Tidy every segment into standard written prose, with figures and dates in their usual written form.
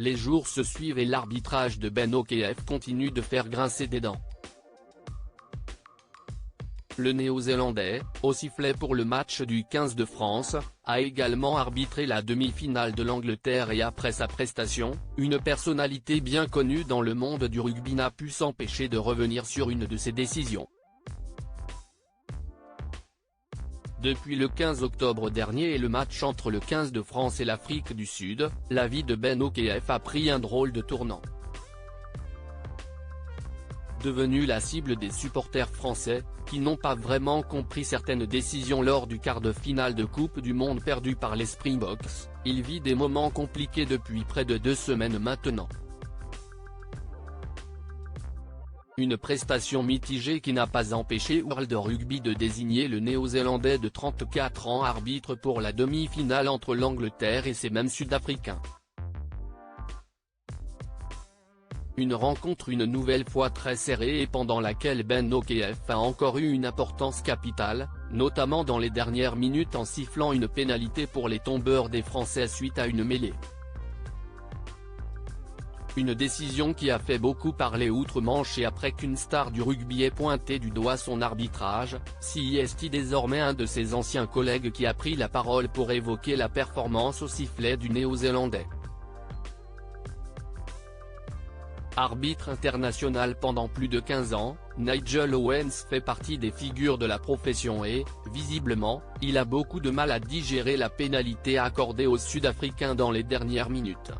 Les jours se suivent et l'arbitrage de Ben Okef continue de faire grincer des dents. Le Néo-Zélandais, au sifflet pour le match du 15 de France, a également arbitré la demi-finale de l'Angleterre et après sa prestation, une personnalité bien connue dans le monde du rugby n'a pu s'empêcher de revenir sur une de ses décisions. Depuis le 15 octobre dernier et le match entre le 15 de France et l'Afrique du Sud, la vie de Ben Okef a pris un drôle de tournant. Devenu la cible des supporters français, qui n'ont pas vraiment compris certaines décisions lors du quart de finale de Coupe du Monde perdu par les Springboks, il vit des moments compliqués depuis près de 2 semaines maintenant. Une prestation mitigée qui n'a pas empêché World Rugby de désigner le Néo-Zélandais de 34 ans arbitre pour la demi-finale entre l'Angleterre et ses mêmes Sud-Africains. Une rencontre une nouvelle fois très serrée et pendant laquelle Ben Okef a encore eu une importance capitale, notamment dans les dernières minutes en sifflant une pénalité pour les tombeurs des Français suite à une mêlée. Une décision qui a fait beaucoup parler outre-Manche et après qu'une star du rugby ait pointé du doigt son arbitrage, c'est désormais un de ses anciens collègues qui a pris la parole pour évoquer la performance au sifflet du Néo-Zélandais. Arbitre international pendant plus de 15 ans, Nigel Owens fait partie des figures de la profession et, visiblement, il a beaucoup de mal à digérer la pénalité accordée aux Sud-Africains dans les dernières minutes.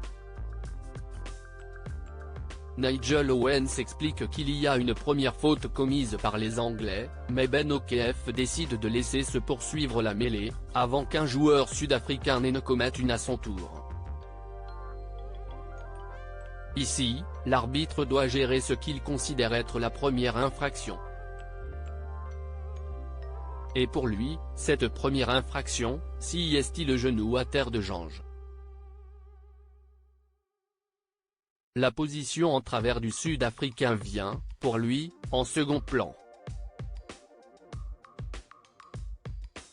Nigel Owens explique qu'il y a une première faute commise par les Anglais, mais Ben Okef décide de laisser se poursuivre la mêlée, avant qu'un joueur sud-africain ne commette une à son tour. Ici, l'arbitre doit gérer ce qu'il considère être la première infraction. Et pour lui, cette première infraction, c'est le genou à terre de Jange. La position en travers du Sud-Africain vient, pour lui, en second plan.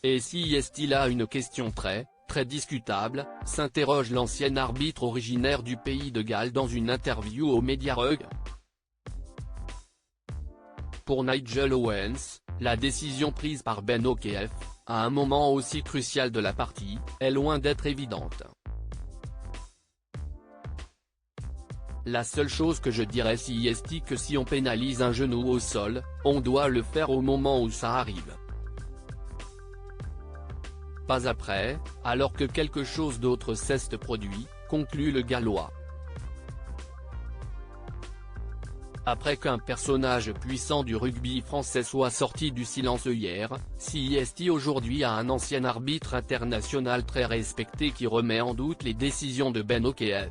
Et si a une question très discutable, s'interroge l'ancien arbitre originaire du pays de Galles dans une interview aux médias Rug. Pour Nigel Owens, la décision prise par Ben Okef, à un moment aussi crucial de la partie, est loin d'être évidente. La seule chose que je dirais c'est que si on pénalise un genou au sol, on doit le faire au moment où ça arrive. Pas après, alors que quelque chose d'autre s'est produit, conclut le Gallois. Après qu'un personnage puissant du rugby français soit sorti du silence hier, c'est aujourd'hui à un ancien arbitre international très respecté qui remet en doute les décisions de Ben Okef.